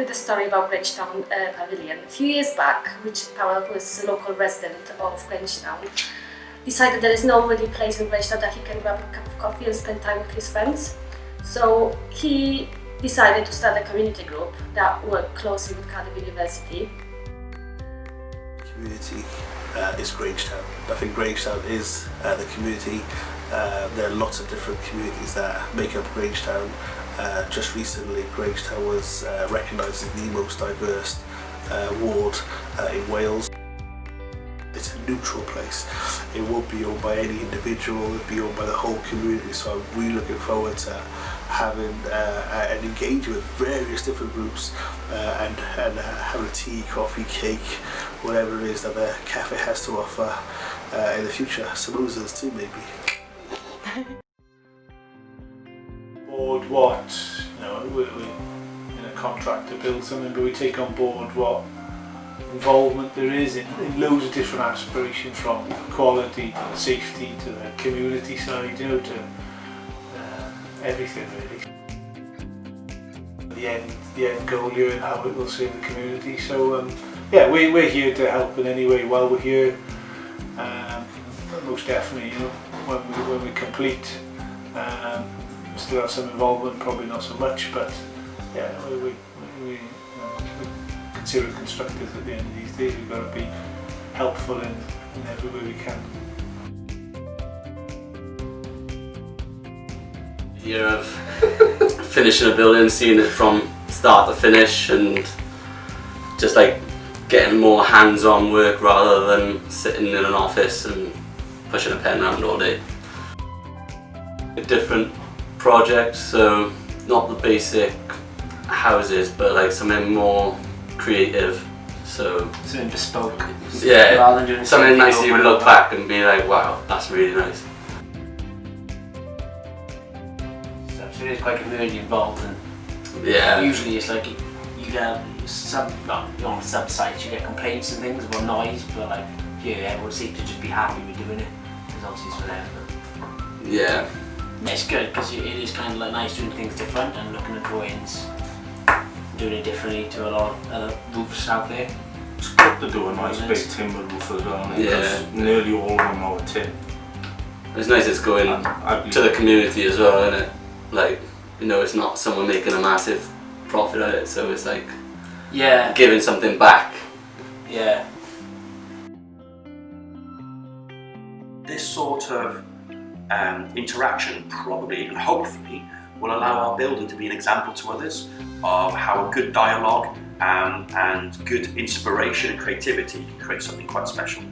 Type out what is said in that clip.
you the story about Grangetown Pavilion. A few years back, Richard Powell, who is a local resident of Grangetown, decided there is no really place in Grangetown that he can grab a cup of coffee and spend time with his friends. So he decided to start a community group that worked closely with Cardiff University. Community is Grangetown. I think Grangetown is the community. There are lots of different communities that make up Grangetown. Just recently, Grangetown was recognised as the most diverse ward in Wales. It's a neutral place. It won't be owned by any individual, it'll be owned by the whole community, so I'm really looking forward to having an engagement with various different groups and having a tea, coffee, cake, whatever it is that the cafe has to offer in the future. Samosas too, maybe. Board what, we're in a contract to build something, but we take on board what involvement there is in loads of different aspirations, from quality to safety to the community side, to everything really. The end goal here and how it will serve the community. So yeah, we're here to help in any way while we're here. Most definitely, when we complete, still have some involvement, probably not so much, but yeah, we consider it constructive at the end of these days. We've got to be helpful in every way we can. The idea of finishing a building, seeing it from start to finish, and just like getting more hands-on work rather than sitting in an office and pushing a pen around all day. A different project, so not the basic houses, but like something more creative. So something bespoke. Yeah, rather than doing something nice you would look back and be like, wow, that's really nice. So it is quite community involved, and yeah, usually it's like you get on some sites you get complaints and things about noise, but like here everyone seems to just be happy with doing it, because obviously it's for them. Yeah. It's good because it is kind of like nice doing things different and looking at drawings, doing it differently to a lot of other roofs out there. It's good to do a nice big timber roof as well, because nearly all of them are tin. It's nice it's going to the community as well, isn't it? Like, it's not someone making a massive profit out of it, so it's like giving something back. Yeah. This sort of interaction probably and hopefully will allow our building to be an example to others of how a good dialogue and good inspiration and creativity can create something quite special.